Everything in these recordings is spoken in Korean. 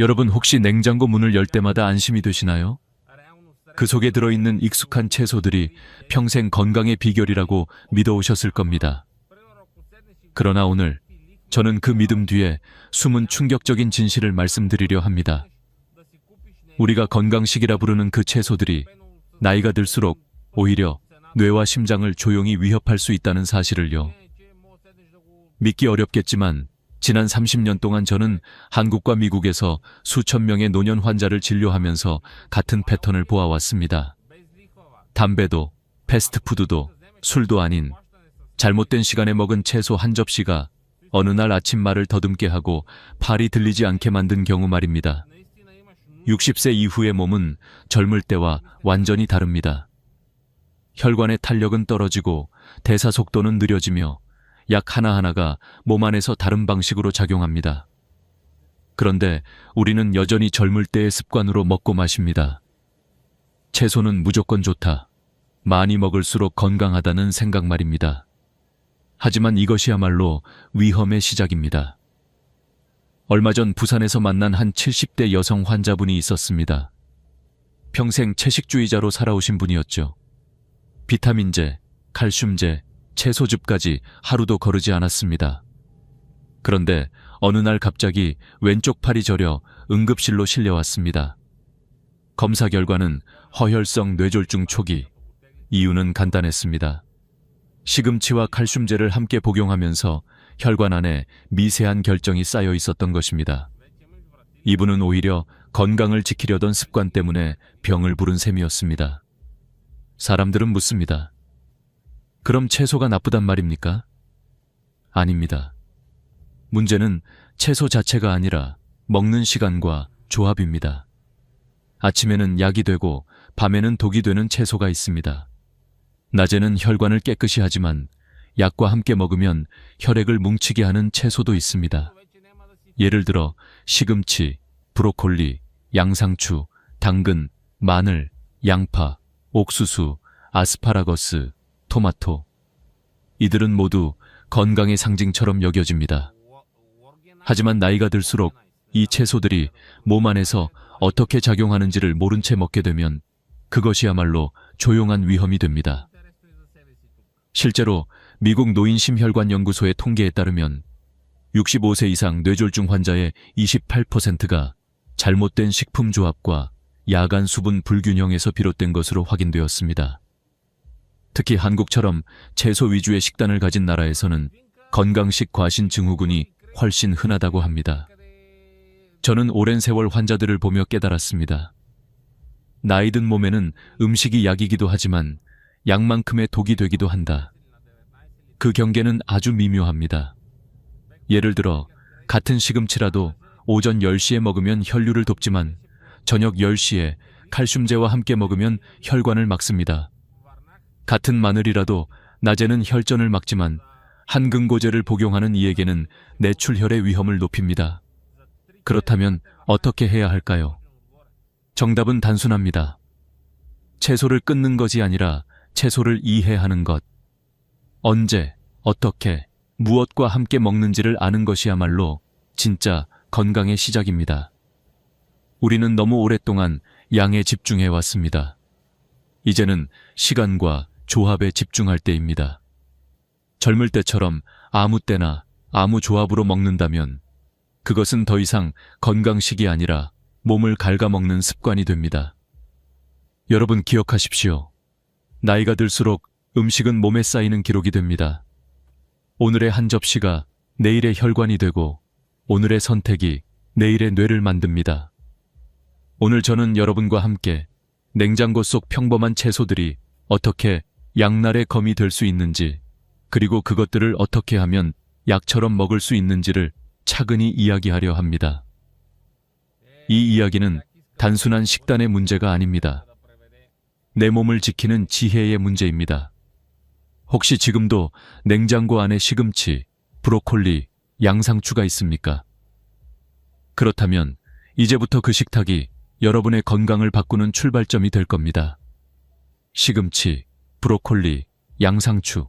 여러분 혹시 냉장고 문을 열 때마다 안심이 되시나요? 그 속에 들어있는 익숙한 채소들이 평생 건강의 비결이라고 믿어오셨을 겁니다. 그러나 오늘 저는 그 믿음 뒤에 숨은 충격적인 진실을 말씀드리려 합니다. 우리가 건강식이라 부르는 그 채소들이 나이가 들수록 오히려 뇌와 심장을 조용히 위협할 수 있다는 사실을요. 믿기 어렵겠지만 지난 30년 동안 저는 한국과 미국에서 수천 명의 노년 환자를 진료하면서 같은 패턴을 보아왔습니다. 담배도, 패스트푸드도, 술도 아닌 잘못된 시간에 먹은 채소 한 접시가 어느 날 아침 말을 더듬게 하고 팔이 들리지 않게 만든 경우 말입니다. 60세 이후의 몸은 젊을 때와 완전히 다릅니다. 혈관의 탄력은 떨어지고 대사 속도는 느려지며 약 하나하나가 몸 안에서 다른 방식으로 작용합니다. 그런데 우리는 여전히 젊을 때의 습관으로 먹고 마십니다. 채소는 무조건 좋다. 많이 먹을수록 건강하다는 생각 말입니다. 하지만 이것이야말로 위험의 시작입니다. 얼마 전 부산에서 만난 한 70대 여성 환자분이 있었습니다. 평생 채식주의자로 살아오신 분이었죠. 비타민제, 칼슘제, 채소즙까지 하루도 거르지 않았습니다. 그런데 어느 날 갑자기 왼쪽 팔이 저려 응급실로 실려왔습니다. 검사 결과는 허혈성 뇌졸중 초기. 이유는 간단했습니다. 시금치와 칼슘제를 함께 복용하면서 혈관 안에 미세한 결정이 쌓여 있었던 것입니다. 이분은 오히려 건강을 지키려던 습관 때문에 병을 부른 셈이었습니다. 사람들은 묻습니다. 그럼 채소가 나쁘단 말입니까? 아닙니다. 문제는 채소 자체가 아니라 먹는 시간과 조합입니다. 아침에는 약이 되고 밤에는 독이 되는 채소가 있습니다. 낮에는 혈관을 깨끗이 하지만 약과 함께 먹으면 혈액을 뭉치게 하는 채소도 있습니다. 예를 들어 시금치, 브로콜리, 양상추, 당근, 마늘, 양파, 옥수수, 아스파라거스, 토마토. 이들은 모두 건강의 상징처럼 여겨집니다. 하지만 나이가 들수록 이 채소들이 몸 안에서 어떻게 작용하는지를 모른 채 먹게 되면 그것이야말로 조용한 위험이 됩니다. 실제로 미국 노인심혈관연구소의 통계에 따르면 65세 이상 뇌졸중 환자의 28%가 잘못된 식품 조합과 야간 수분 불균형에서 비롯된 것으로 확인되었습니다. 특히 한국처럼 채소 위주의 식단을 가진 나라에서는 건강식 과신 증후군이 훨씬 흔하다고 합니다. 저는 오랜 세월 환자들을 보며 깨달았습니다. 나이든 몸에는 음식이 약이기도 하지만 약만큼의 독이 되기도 한다. 그 경계는 아주 미묘합니다. 예를 들어 같은 시금치라도 오전 10시에 먹으면 혈류를 돕지만 저녁 10시에 칼슘제와 함께 먹으면 혈관을 막습니다. 같은 마늘이라도 낮에는 혈전을 막지만 한금고제를 복용하는 이에게는 뇌출혈의 위험을 높입니다. 그렇다면 어떻게 해야 할까요? 정답은 단순합니다. 채소를 끊는 것이 아니라 채소를 이해하는 것. 언제, 어떻게, 무엇과 함께 먹는지를 아는 것이야말로 진짜 건강의 시작입니다. 우리는 너무 오랫동안 양에 집중해 왔습니다. 이제는 시간과 조합에 집중할 때입니다. 젊을 때처럼 아무 때나 아무 조합으로 먹는다면 그것은 더 이상 건강식이 아니라 몸을 갉아먹는 습관이 됩니다. 여러분 기억하십시오. 나이가 들수록 음식은 몸에 쌓이는 기록이 됩니다. 오늘의 한 접시가 내일의 혈관이 되고 오늘의 선택이 내일의 뇌를 만듭니다. 오늘 저는 여러분과 함께 냉장고 속 평범한 채소들이 어떻게 양날의 검이 될 수 있는지, 그리고 그것들을 어떻게 하면 약처럼 먹을 수 있는지를 차근히 이야기하려 합니다. 이 이야기는 단순한 식단의 문제가 아닙니다. 내 몸을 지키는 지혜의 문제입니다. 혹시 지금도 냉장고 안에 시금치, 브로콜리, 양상추가 있습니까? 그렇다면 이제부터 그 식탁이 여러분의 건강을 바꾸는 출발점이 될 겁니다. 시금치, 브로콜리, 양상추.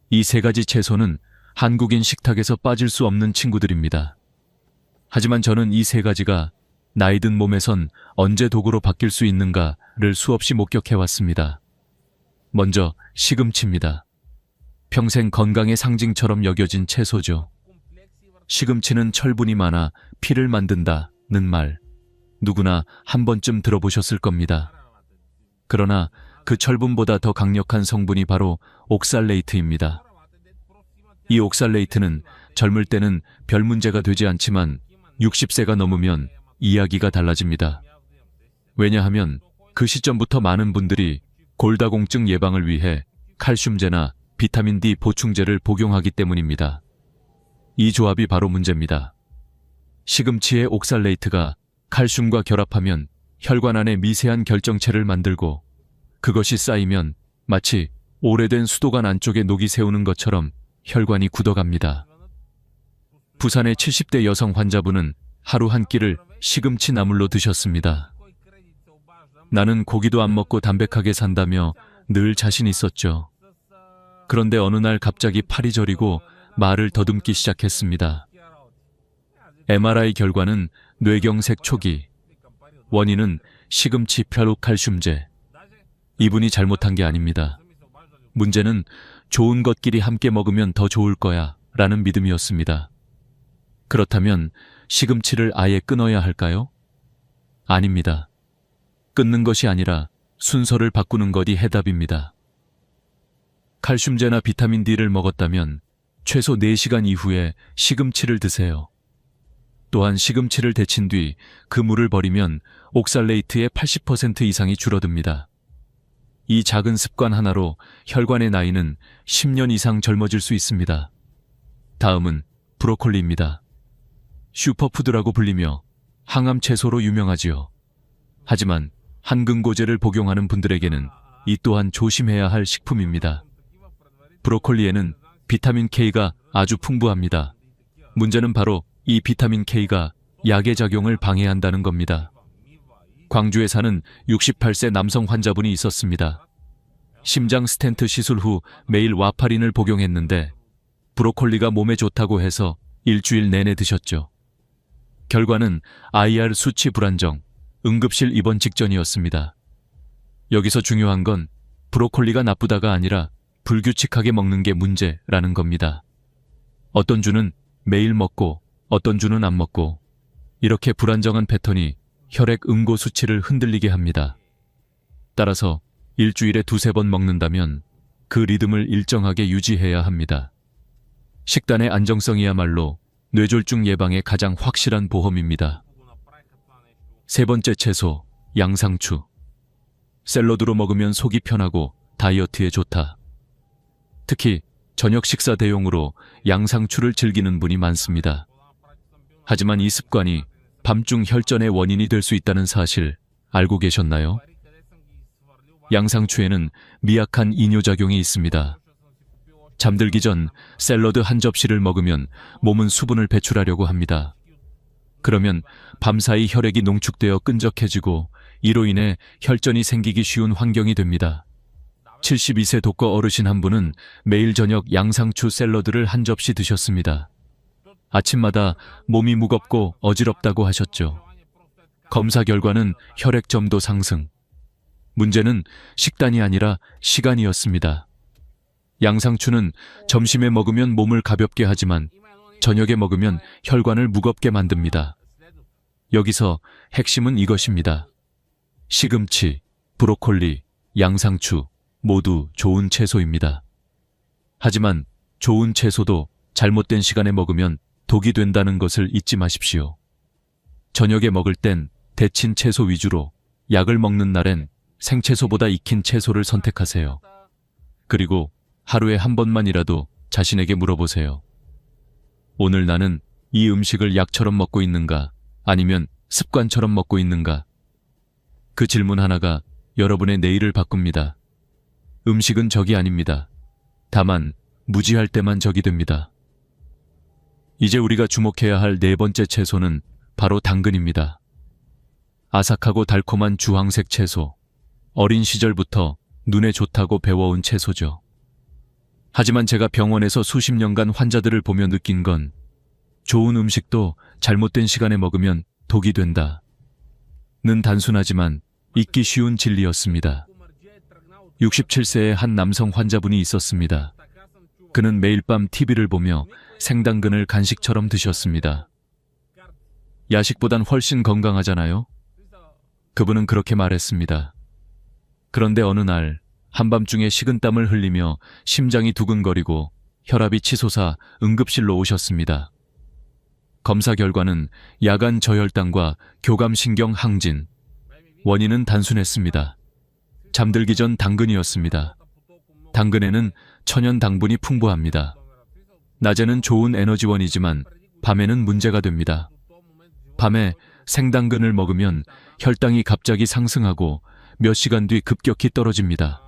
이 세 가지 채소는 한국인 식탁에서 빠질 수 없는 친구들입니다. 하지만 저는 이 세 가지가 나이든 몸에선 언제 독으로 바뀔 수 있는가를 수없이 목격해왔습니다. 먼저 시금치입니다. 평생 건강의 상징처럼 여겨진 채소죠. 시금치는 철분이 많아 피를 만든다는 말, 누구나 한 번쯤 들어보셨을 겁니다. 그러나 그 철분보다 더 강력한 성분이 바로 옥살레이트입니다. 이 옥살레이트는 젊을 때는 별 문제가 되지 않지만 60세가 넘으면 이야기가 달라집니다. 왜냐하면 그 시점부터 많은 분들이 골다공증 예방을 위해 칼슘제나 비타민 D 보충제를 복용하기 때문입니다. 이 조합이 바로 문제입니다. 시금치의 옥살레이트가 칼슘과 결합하면 혈관 안에 미세한 결정체를 만들고 그것이 쌓이면 마치 오래된 수도관 안쪽에 녹이 세우는 것처럼 혈관이 굳어갑니다. 부산의 70대 여성 환자분은 하루 한 끼를 시금치 나물로 드셨습니다. 나는 고기도 안 먹고 담백하게 산다며 늘 자신 있었죠. 그런데 어느 날 갑자기 팔이 저리고 말을 더듬기 시작했습니다. MRI 결과는 뇌경색 초기, 원인은 시금치 펴룩칼슘제. 이분이 잘못한 게 아닙니다. 문제는 좋은 것끼리 함께 먹으면 더 좋을 거야 라는 믿음이었습니다. 그렇다면 시금치를 아예 끊어야 할까요? 아닙니다. 끊는 것이 아니라 순서를 바꾸는 것이 해답입니다. 칼슘제나 비타민 D를 먹었다면 최소 4시간 이후에 시금치를 드세요. 또한 시금치를 데친 뒤 그 물을 버리면 옥살레이트의 80% 이상이 줄어듭니다. 이 작은 습관 하나로 혈관의 나이는 10년 이상 젊어질 수 있습니다. 다음은 브로콜리입니다. 슈퍼푸드라고 불리며 항암 채소로 유명하지요. 하지만 한근고제를 복용하는 분들에게는 이 또한 조심해야 할 식품입니다. 브로콜리에는 비타민 K가 아주 풍부합니다. 문제는 바로 이 비타민 K가 약의 작용을 방해한다는 겁니다. 광주에 사는 68세 남성 환자분이 있었습니다. 심장 스텐트 시술 후 매일 와파린을 복용했는데 브로콜리가 몸에 좋다고 해서 일주일 내내 드셨죠. 결과는 IR 수치 불안정, 응급실 입원 직전이었습니다. 여기서 중요한 건 브로콜리가 나쁘다가 아니라 불규칙하게 먹는 게 문제라는 겁니다. 어떤 주는 매일 먹고 어떤 주는 안 먹고 이렇게 불안정한 패턴이 혈액 응고 수치를 흔들리게 합니다. 따라서 일주일에 2-3번 먹는다면 그 리듬을 일정하게 유지해야 합니다. 식단의 안정성이야말로 뇌졸중 예방의 가장 확실한 보험입니다. 세 번째 채소, 양상추. 샐러드로 먹으면 속이 편하고 다이어트에 좋다. 특히 저녁 식사 대용으로 양상추를 즐기는 분이 많습니다. 하지만 이 습관이 밤중 혈전의 원인이 될 수 있다는 사실 알고 계셨나요? 양상추에는 미약한 이뇨작용이 있습니다. 잠들기 전 샐러드 한 접시를 먹으면 몸은 수분을 배출하려고 합니다. 그러면 밤사이 혈액이 농축되어 끈적해지고 이로 인해 혈전이 생기기 쉬운 환경이 됩니다. 72세 독거 어르신 한 분은 매일 저녁 양상추 샐러드를 한 접시 드셨습니다. 아침마다 몸이 무겁고 어지럽다고 하셨죠. 검사 결과는 혈액점도 상승. 문제는 식단이 아니라 시간이었습니다. 양상추는 점심에 먹으면 몸을 가볍게 하지만 저녁에 먹으면 혈관을 무겁게 만듭니다. 여기서 핵심은 이것입니다. 시금치, 브로콜리, 양상추 모두 좋은 채소입니다. 하지만 좋은 채소도 잘못된 시간에 먹으면 독이 된다는 것을 잊지 마십시오. 저녁에 먹을 땐 데친 채소 위주로, 약을 먹는 날엔 생채소보다 익힌 채소를 선택하세요. 그리고 하루에 한 번만이라도 자신에게 물어보세요. 오늘 나는 이 음식을 약처럼 먹고 있는가, 아니면 습관처럼 먹고 있는가? 그 질문 하나가 여러분의 내일을 바꿉니다. 음식은 적이 아닙니다. 다만 무지할 때만 적이 됩니다. 이제 우리가 주목해야 할 네 번째 채소는 바로 당근입니다. 아삭하고 달콤한 주황색 채소. 어린 시절부터 눈에 좋다고 배워온 채소죠. 하지만 제가 병원에서 수십 년간 환자들을 보며 느낀 건 좋은 음식도 잘못된 시간에 먹으면 독이 된다. 단순하지만 잊기 쉬운 진리였습니다. 67세의 한 남성 환자분이 있었습니다. 그는 매일 밤 TV를 보며 생당근을 간식처럼 드셨습니다. 야식보단 훨씬 건강하잖아요? 그분은 그렇게 말했습니다. 그런데 어느 날 한밤중에 식은땀을 흘리며 심장이 두근거리고 혈압이 치솟아 응급실로 오셨습니다. 검사 결과는 야간 저혈당과 교감신경 항진. 원인은 단순했습니다. 잠들기 전 당근이었습니다. 당근에는 천연 당분이 풍부합니다. 낮에는 좋은 에너지원이지만 밤에는 문제가 됩니다. 밤에 생당근을 먹으면 혈당이 갑자기 상승하고 몇 시간 뒤 급격히 떨어집니다.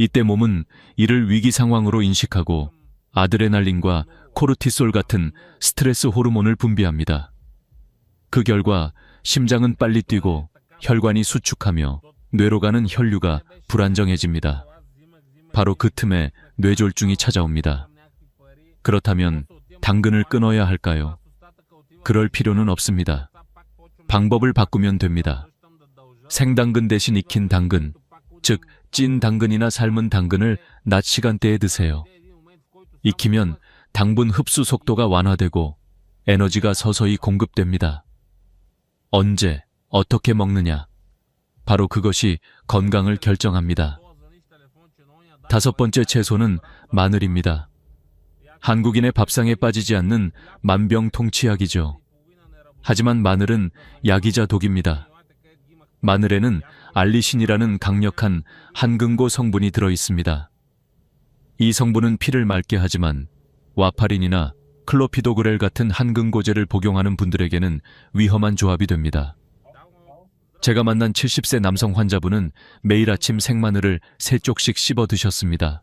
이때 몸은 이를 위기 상황으로 인식하고 아드레날린과 코르티솔 같은 스트레스 호르몬을 분비합니다. 그 결과 심장은 빨리 뛰고 혈관이 수축하며 뇌로 가는 혈류가 불안정해집니다. 바로 그 틈에 뇌졸중이 찾아옵니다. 그렇다면 당근을 끊어야 할까요? 그럴 필요는 없습니다. 방법을 바꾸면 됩니다. 생당근 대신 익힌 당근, 즉 찐 당근이나 삶은 당근을 낮 시간대에 드세요. 익히면 당분 흡수 속도가 완화되고 에너지가 서서히 공급됩니다. 언제, 어떻게 먹느냐? 바로 그것이 건강을 결정합니다. 5번째 채소는 마늘입니다. 한국인의 밥상에 빠지지 않는 만병통치약이죠. 하지만 마늘은 약이자 독입니다. 마늘에는 알리신이라는 강력한 한근고 성분이 들어 있습니다. 이 성분은 피를 맑게 하지만 와파린이나 클로피도그렐 같은 한근고제를 복용하는 분들에게는 위험한 조합이 됩니다. 제가 만난 70세 남성 환자분은 매일 아침 생마늘을 3쪽씩 씹어 드셨습니다.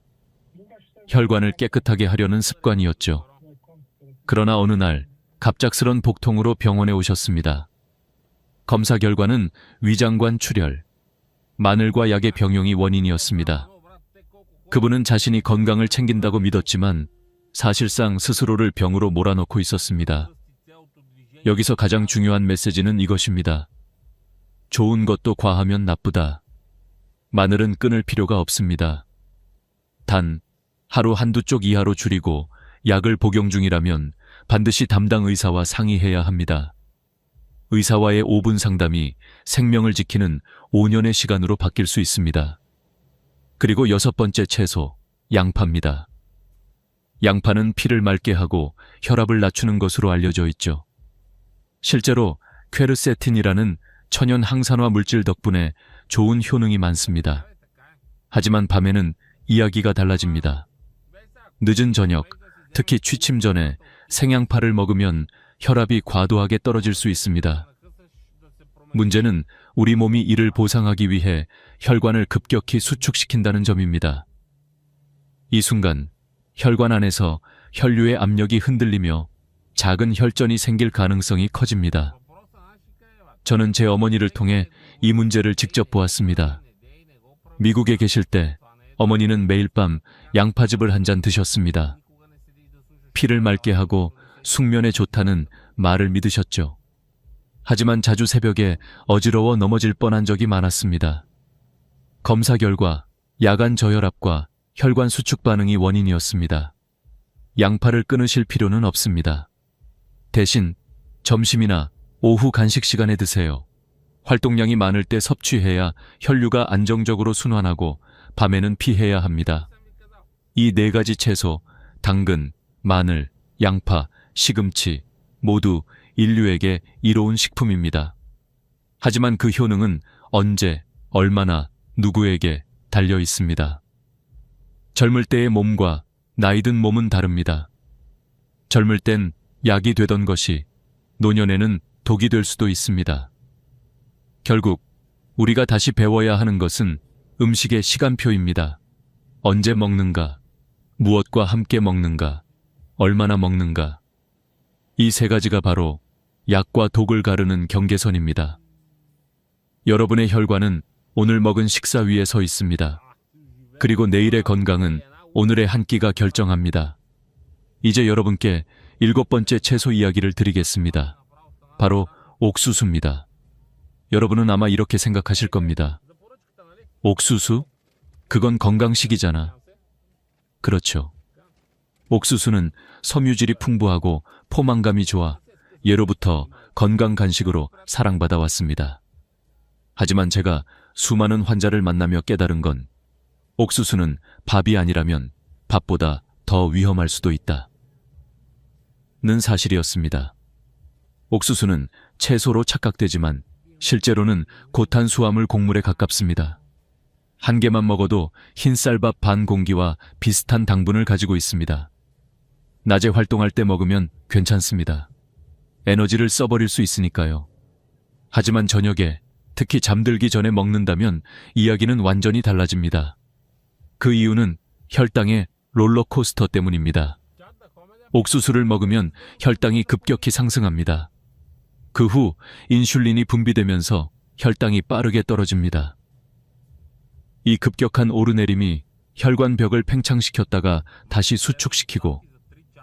혈관을 깨끗하게 하려는 습관이었죠. 그러나 어느 날 갑작스런 복통으로 병원에 오셨습니다. 검사 결과는 위장관 출혈, 마늘과 약의 병용이 원인이었습니다. 그분은 자신이 건강을 챙긴다고 믿었지만 사실상 스스로를 병으로 몰아넣고 있었습니다. 여기서 가장 중요한 메시지는 이것입니다. 좋은 것도 과하면 나쁘다. 마늘은 끊을 필요가 없습니다. 단, 하루 한두 쪽 이하로 줄이고 약을 복용 중이라면 반드시 담당 의사와 상의해야 합니다. 의사와의 5분 상담이 생명을 지키는 5년의 시간으로 바뀔 수 있습니다. 그리고 6번째 채소, 양파입니다. 양파는 피를 맑게 하고 혈압을 낮추는 것으로 알려져 있죠. 실제로 퀘르세틴이라는 천연 항산화 물질 덕분에 좋은 효능이 많습니다. 하지만 밤에는 이야기가 달라집니다. 늦은 저녁, 특히 취침 전에 생양파를 먹으면 혈압이 과도하게 떨어질 수 있습니다. 문제는 우리 몸이 이를 보상하기 위해 혈관을 급격히 수축시킨다는 점입니다. 이 순간 혈관 안에서 혈류의 압력이 흔들리며 작은 혈전이 생길 가능성이 커집니다. 저는 제 어머니를 통해 이 문제를 직접 보았습니다. 미국에 계실 때 어머니는 매일 밤 양파즙을 한 잔 드셨습니다. 피를 맑게 하고 숙면에 좋다는 말을 믿으셨죠. 하지만 자주 새벽에 어지러워 넘어질 뻔한 적이 많았습니다. 검사 결과 야간 저혈압과 혈관 수축 반응이 원인이었습니다. 양파를 끊으실 필요는 없습니다. 대신 점심이나 오후 간식 시간에 드세요. 활동량이 많을 때 섭취해야 혈류가 안정적으로 순환하고 밤에는 피해야 합니다. 이 4가지 채소, 당근, 마늘, 양파, 시금치 모두 인류에게 이로운 식품입니다. 하지만 그 효능은 언제, 얼마나, 누구에게 달려 있습니다. 젊을 때의 몸과 나이 든 몸은 다릅니다. 젊을 땐 약이 되던 것이 노년에는 독이 될 수도 있습니다. 결국 우리가 다시 배워야 하는 것은 음식의 시간표입니다. 언제 먹는가, 무엇과 함께 먹는가, 얼마나 먹는가. 이 3가지가 바로 약과 독을 가르는 경계선입니다. 여러분의 혈관은 오늘 먹은 식사 위에 서 있습니다. 그리고 내일의 건강은 오늘의 한 끼가 결정합니다. 이제 여러분께 7번째 채소 이야기를 드리겠습니다. 바로 옥수수입니다. 여러분은 아마 이렇게 생각하실 겁니다. 옥수수? 그건 건강식이잖아. 그렇죠. 옥수수는 섬유질이 풍부하고 포만감이 좋아 예로부터 건강 간식으로 사랑받아 왔습니다. 하지만 제가 수많은 환자를 만나며 깨달은 건 옥수수는 밥이 아니라면 밥보다 더 위험할 수도 있다. 는 사실이었습니다. 옥수수는 채소로 착각되지만 실제로는 고탄수화물 곡물에 가깝습니다. 한 개만 먹어도 흰쌀밥 반 공기와 비슷한 당분을 가지고 있습니다. 낮에 활동할 때 먹으면 괜찮습니다. 에너지를 써버릴 수 있으니까요. 하지만 저녁에, 특히 잠들기 전에 먹는다면 이야기는 완전히 달라집니다. 그 이유는 혈당의 롤러코스터 때문입니다. 옥수수를 먹으면 혈당이 급격히 상승합니다. 그 후 인슐린이 분비되면서 혈당이 빠르게 떨어집니다. 이 급격한 오르내림이 혈관벽을 팽창시켰다가 다시 수축시키고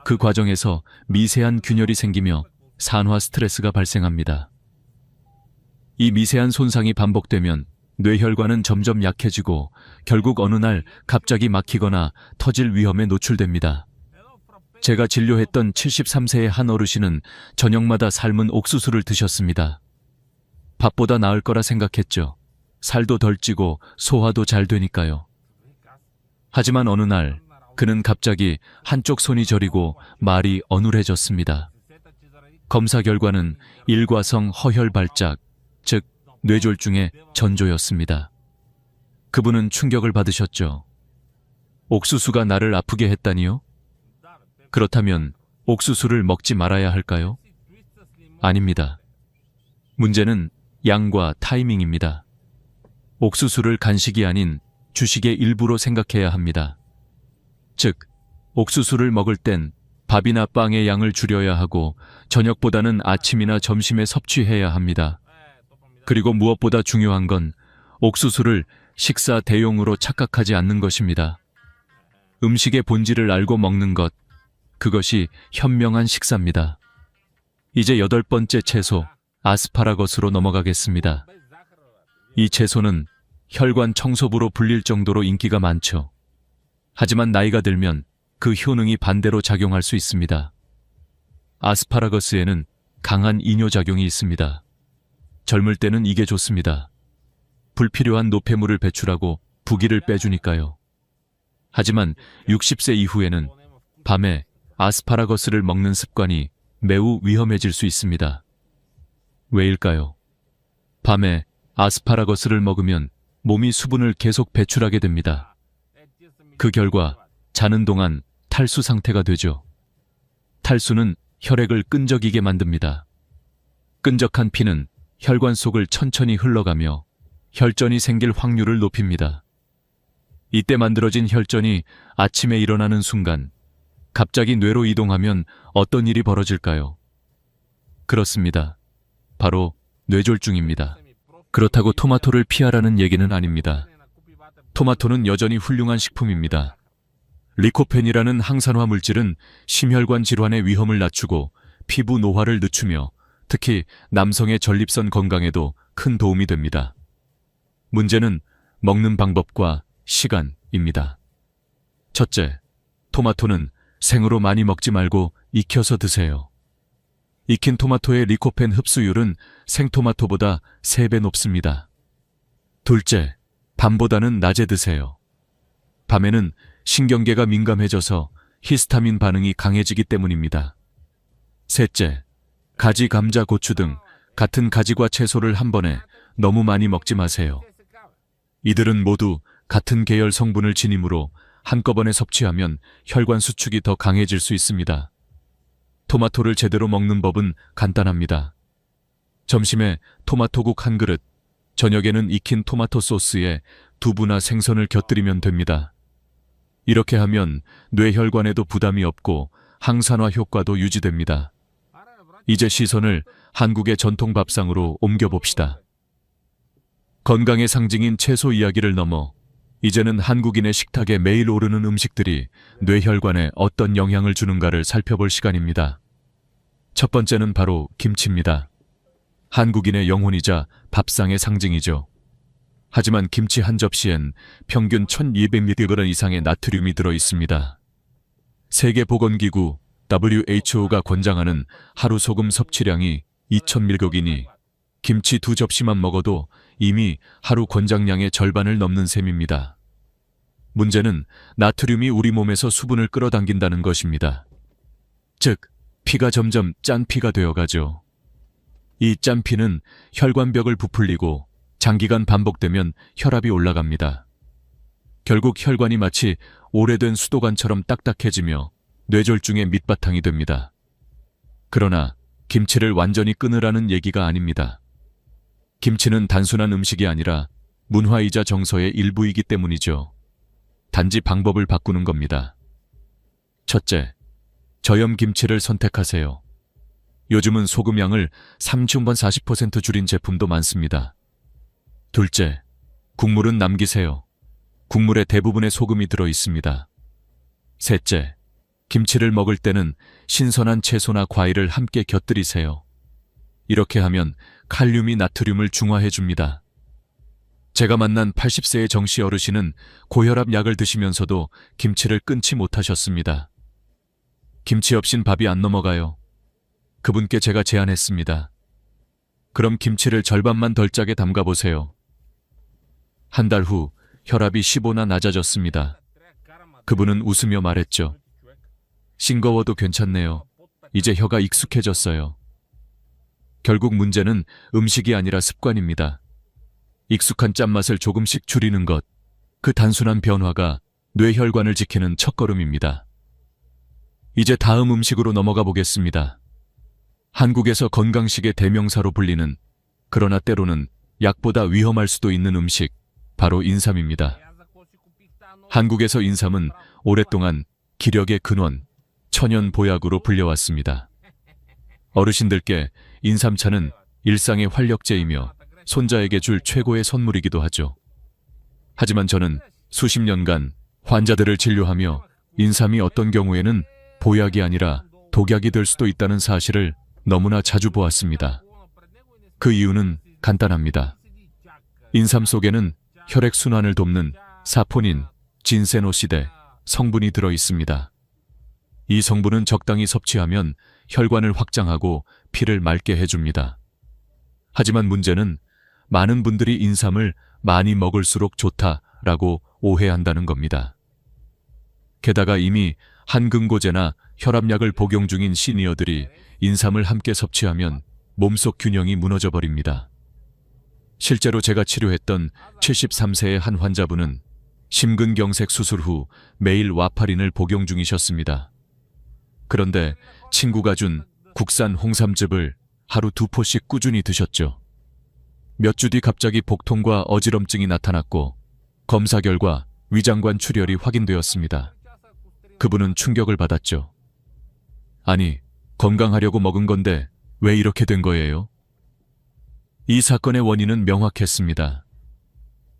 그 과정에서 미세한 균열이 생기며 산화 스트레스가 발생합니다. 이 미세한 손상이 반복되면 뇌혈관은 점점 약해지고 결국 어느 날 갑자기 막히거나 터질 위험에 노출됩니다. 제가 진료했던 73세의 한 어르신은 저녁마다 삶은 옥수수를 드셨습니다. 밥보다 나을 거라 생각했죠. 살도 덜 찌고 소화도 잘 되니까요. 하지만 어느 날 그는 갑자기 한쪽 손이 저리고 말이 어눌해졌습니다. 검사 결과는 일과성 허혈 발작, 즉 뇌졸중의 전조였습니다. 그분은 충격을 받으셨죠. 옥수수가 나를 아프게 했다니요? 그렇다면 옥수수를 먹지 말아야 할까요? 아닙니다. 문제는 양과 타이밍입니다. 옥수수를 간식이 아닌 주식의 일부로 생각해야 합니다. 즉, 옥수수를 먹을 땐 밥이나 빵의 양을 줄여야 하고 저녁보다는 아침이나 점심에 섭취해야 합니다. 그리고 무엇보다 중요한 건 옥수수를 식사 대용으로 착각하지 않는 것입니다. 음식의 본질을 알고 먹는 것, 그것이 현명한 식사입니다. 이제 8번째 채소, 아스파라거스로 넘어가겠습니다. 이 채소는 혈관 청소부로 불릴 정도로 인기가 많죠. 하지만 나이가 들면 그 효능이 반대로 작용할 수 있습니다. 아스파라거스에는 강한 이뇨작용이 있습니다. 젊을 때는 이게 좋습니다. 불필요한 노폐물을 배출하고 부기를 빼주니까요. 하지만 60세 이후에는 밤에 아스파라거스를 먹는 습관이 매우 위험해질 수 있습니다. 왜일까요? 밤에 아스파라거스를 먹으면 몸이 수분을 계속 배출하게 됩니다. 그 결과 자는 동안 탈수 상태가 되죠. 탈수는 혈액을 끈적이게 만듭니다. 끈적한 피는 혈관 속을 천천히 흘러가며 혈전이 생길 확률을 높입니다. 이때 만들어진 혈전이 아침에 일어나는 순간 갑자기 뇌로 이동하면 어떤 일이 벌어질까요? 그렇습니다. 바로 뇌졸중입니다. 그렇다고 토마토를 피하라는 얘기는 아닙니다. 토마토는 여전히 훌륭한 식품입니다. 리코펜이라는 항산화 물질은 심혈관 질환의 위험을 낮추고 피부 노화를 늦추며 특히 남성의 전립선 건강에도 큰 도움이 됩니다. 문제는 먹는 방법과 시간입니다. 첫째, 토마토는 생으로 많이 먹지 말고 익혀서 드세요. 익힌 토마토의 리코펜 흡수율은 생토마토보다 3배 높습니다. 둘째, 밤보다는 낮에 드세요. 밤에는 신경계가 민감해져서 히스타민 반응이 강해지기 때문입니다. 셋째, 가지, 감자, 고추 등 같은 가지과 채소를 한 번에 너무 많이 먹지 마세요. 이들은 모두 같은 계열 성분을 지니므로 한꺼번에 섭취하면 혈관 수축이 더 강해질 수 있습니다. 토마토를 제대로 먹는 법은 간단합니다. 점심에 토마토국 한 그릇, 저녁에는 익힌 토마토 소스에 두부나 생선을 곁들이면 됩니다. 이렇게 하면 뇌혈관에도 부담이 없고 항산화 효과도 유지됩니다. 이제 시선을 한국의 전통 밥상으로 옮겨봅시다. 건강의 상징인 채소 이야기를 넘어 이제는 한국인의 식탁에 매일 오르는 음식들이 뇌혈관에 어떤 영향을 주는가를 살펴볼 시간입니다. 첫 번째는 바로 김치입니다. 한국인의 영혼이자 밥상의 상징이죠. 하지만 김치 한 접시엔 평균 1200mg 이상의 나트륨이 들어 있습니다. 세계보건기구 WHO가 권장하는 하루 소금 섭취량이 2000mg이니 김치 2접시만 먹어도 이미 하루 권장량의 절반을 넘는 셈입니다. 문제는 나트륨이 우리 몸에서 수분을 끌어당긴다는 것입니다. 즉, 피가 점점 짠 피가 되어가죠. 이 짠 피는 혈관벽을 부풀리고 장기간 반복되면 혈압이 올라갑니다. 결국 혈관이 마치 오래된 수도관처럼 딱딱해지며 뇌졸중의 밑바탕이 됩니다. 그러나 김치를 완전히 끊으라는 얘기가 아닙니다. 김치는 단순한 음식이 아니라 문화이자 정서의 일부이기 때문이죠. 단지 방법을 바꾸는 겁니다. 첫째, 저염 김치를 선택하세요. 요즘은 소금 양을 3중반 40% 줄인 제품도 많습니다. 둘째, 국물은 남기세요. 국물의 대부분에 소금이 들어 있습니다. 셋째, 김치를 먹을 때는 신선한 채소나 과일을 함께 곁들이세요. 이렇게 하면 칼륨이 나트륨을 중화해 줍니다. 제가 만난 80세의 정씨 어르신은 고혈압 약을 드시면서도 김치를 끊지 못하셨습니다. 김치 없인 밥이 안 넘어가요. 그분께 제가 제안했습니다. 그럼 김치를 절반만 덜 짜게 담가보세요. 한 달 후 혈압이 15나 낮아졌습니다. 그분은 웃으며 말했죠. 싱거워도 괜찮네요. 이제 혀가 익숙해졌어요. 결국 문제는 음식이 아니라 습관입니다. 익숙한 짠맛을 조금씩 줄이는 것, 그 단순한 변화가 뇌혈관을 지키는 첫걸음입니다. 이제 다음 음식으로 넘어가 보겠습니다. 한국에서 건강식의 대명사로 불리는, 그러나 때로는 약보다 위험할 수도 있는 음식, 바로 인삼입니다. 한국에서 인삼은 오랫동안 기력의 근원, 천연 보약으로 불려왔습니다. 어르신들께 인삼차는 일상의 활력제이며 손자에게 줄 최고의 선물이기도 하죠. 하지만 저는 수십 년간 환자들을 진료하며 인삼이 어떤 경우에는 보약이 아니라 독약이 될 수도 있다는 사실을 너무나 자주 보았습니다. 그 이유는 간단합니다. 인삼 속에는 혈액순환을 돕는 사포닌, 진세노시데 성분이 들어 있습니다. 이 성분은 적당히 섭취하면 혈관을 확장하고 피를 맑게 해줍니다. 하지만 문제는 많은 분들이 인삼을 많이 먹을수록 좋다라고 오해한다는 겁니다. 게다가 이미 한근고제나 혈압약을 복용 중인 시니어들이 인삼을 함께 섭취하면 몸속 균형이 무너져 버립니다. 실제로 제가 치료했던 73세의 한 환자분은 심근경색 수술 후 매일 와파린을 복용 중이셨습니다. 그런데 친구가 준 국산 홍삼즙을 하루 2포씩 꾸준히 드셨죠. 몇 주 뒤 갑자기 복통과 어지럼증이 나타났고 검사 결과 위장관 출혈이 확인되었습니다. 그분은 충격을 받았죠. 아니, 건강하려고 먹은 건데 왜 이렇게 된 거예요? 이 사건의 원인은 명확했습니다.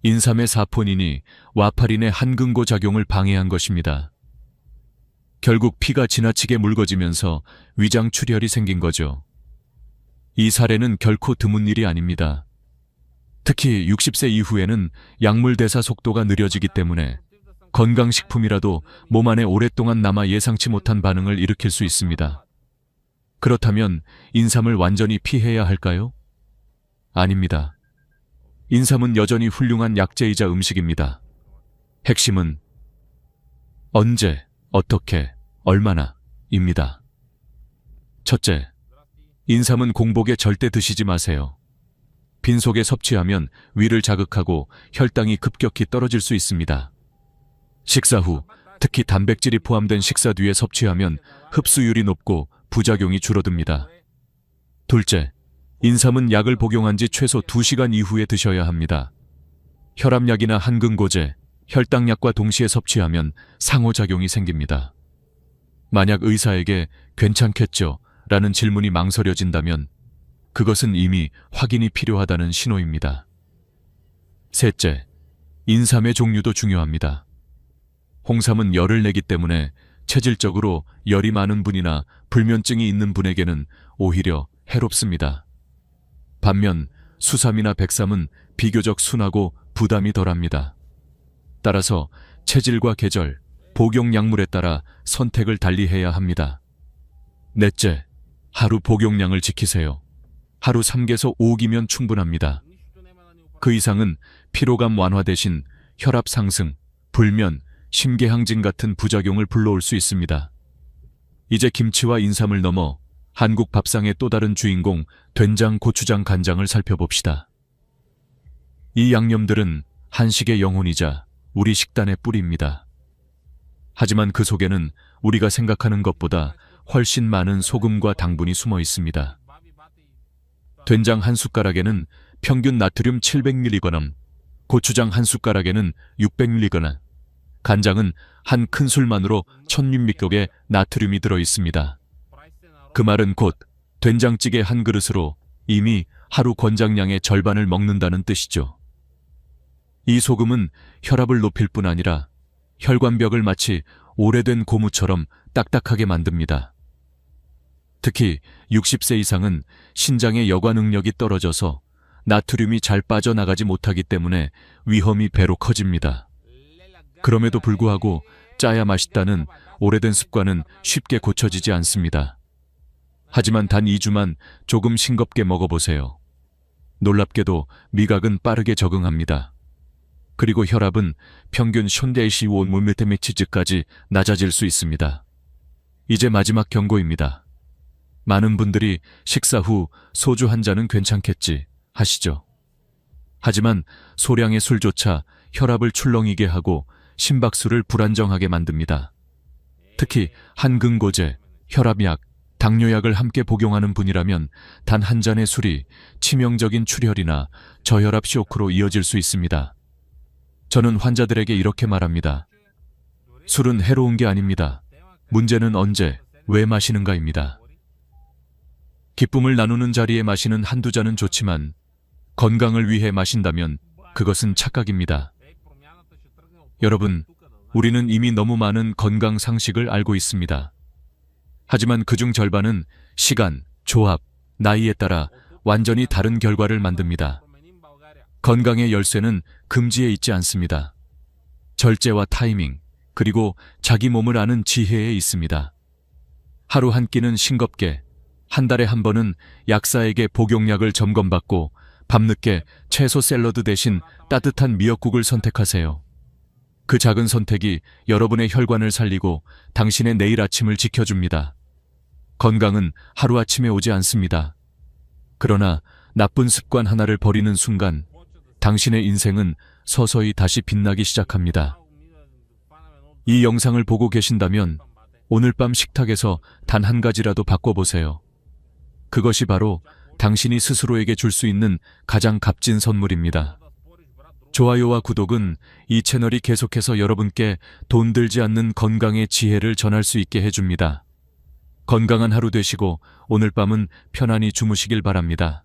인삼의 사포닌이 와파린의 한근고 작용을 방해한 것입니다. 결국 피가 지나치게 묽어지면서 위장 출혈이 생긴 거죠. 이 사례는 결코 드문 일이 아닙니다. 특히 60세 이후에는 약물 대사 속도가 느려지기 때문에 건강식품이라도 몸 안에 오랫동안 남아 예상치 못한 반응을 일으킬 수 있습니다. 그렇다면 인삼을 완전히 피해야 할까요? 아닙니다. 인삼은 여전히 훌륭한 약재이자 음식입니다. 핵심은 언제, 어떻게, 얼마나 입니다. 첫째, 인삼은 공복에 절대 드시지 마세요. 빈속에 섭취하면 위를 자극하고 혈당이 급격히 떨어질 수 있습니다. 식사 후, 특히 단백질이 포함된 식사 뒤에 섭취하면 흡수율이 높고 부작용이 줄어듭니다. 둘째, 인삼은 약을 복용한 지 최소 2시간 이후에 드셔야 합니다. 혈압약이나 한근고제, 혈당약과 동시에 섭취하면 상호작용이 생깁니다. 만약 의사에게 괜찮겠죠? 라는 질문이 망설여진다면 그것은 이미 확인이 필요하다는 신호입니다. 셋째, 인삼의 종류도 중요합니다. 홍삼은 열을 내기 때문에 체질적으로 열이 많은 분이나 불면증이 있는 분에게는 오히려 해롭습니다. 반면 수삼이나 백삼은 비교적 순하고 부담이 덜합니다. 따라서 체질과 계절, 복용약물에 따라 선택을 달리해야 합니다. 넷째, 하루 복용량을 지키세요. 하루 3개에서 5기면 충분합니다. 그 이상은 피로감 완화 대신 혈압 상승, 불면, 심계항진 같은 부작용을 불러올 수 있습니다. 이제 김치와 인삼을 넘어 한국 밥상의 또 다른 주인공 된장, 고추장, 간장을 살펴봅시다. 이 양념들은 한식의 영혼이자 우리 식단의 뿌리입니다. 하지만 그 속에는 우리가 생각하는 것보다 훨씬 많은 소금과 당분이 숨어 있습니다. 된장 한 숟가락에는 평균 나트륨 700mg, 고추장 한 숟가락에는 600mg, 간장은 한 큰술만으로 1000mg의 나트륨이 들어 있습니다. 그 말은 곧 된장찌개 한 그릇으로 이미 하루 권장량의 절반을 먹는다는 뜻이죠. 이 소금은 혈압을 높일 뿐 아니라 혈관벽을 마치 오래된 고무처럼 딱딱하게 만듭니다. 특히 60세 이상은 신장의 여과 능력이 떨어져서 나트륨이 잘 빠져나가지 못하기 때문에 위험이 배로 커집니다. 그럼에도 불구하고 짜야 맛있다는 오래된 습관은 쉽게 고쳐지지 않습니다. 하지만 단 2주만 조금 싱겁게 먹어보세요. 놀랍게도 미각은 빠르게 적응합니다. 그리고 혈압은 평균 1025mm까지 낮아질 수 있습니다. 이제 마지막 경고입니다. 많은 분들이 식사 후 소주 한 잔은 괜찮겠지 하시죠. 하지만 소량의 술조차 혈압을 출렁이게 하고 심박수를 불안정하게 만듭니다. 특히 한근고제, 혈압약, 당뇨약을 함께 복용하는 분이라면 단 한 잔의 술이 치명적인 출혈이나 저혈압 쇼크로 이어질 수 있습니다. 저는 환자들에게 이렇게 말합니다. 술은 해로운 게 아닙니다. 문제는 언제, 왜 마시는가입니다. 기쁨을 나누는 자리에 마시는 한두 잔은 좋지만 건강을 위해 마신다면 그것은 착각입니다. 여러분, 우리는 이미 너무 많은 건강 상식을 알고 있습니다. 하지만 그중 절반은 시간, 조합, 나이에 따라 완전히 다른 결과를 만듭니다. 건강의 열쇠는 금지에 있지 않습니다. 절제와 타이밍, 그리고 자기 몸을 아는 지혜에 있습니다. 하루 한 끼는 싱겁게, 한 달에 한 번은 약사에게 복용약을 점검받고 밤늦게 채소 샐러드 대신 따뜻한 미역국을 선택하세요. 그 작은 선택이 여러분의 혈관을 살리고 당신의 내일 아침을 지켜줍니다. 건강은 하루아침에 오지 않습니다. 그러나 나쁜 습관 하나를 버리는 순간 당신의 인생은 서서히 다시 빛나기 시작합니다. 이 영상을 보고 계신다면 오늘 밤 식탁에서 단 한 가지라도 바꿔보세요. 그것이 바로 당신이 스스로에게 줄 수 있는 가장 값진 선물입니다. 좋아요와 구독은 이 채널이 계속해서 여러분께 돈 들지 않는 건강의 지혜를 전할 수 있게 해줍니다. 건강한 하루 되시고 오늘 밤은 편안히 주무시길 바랍니다.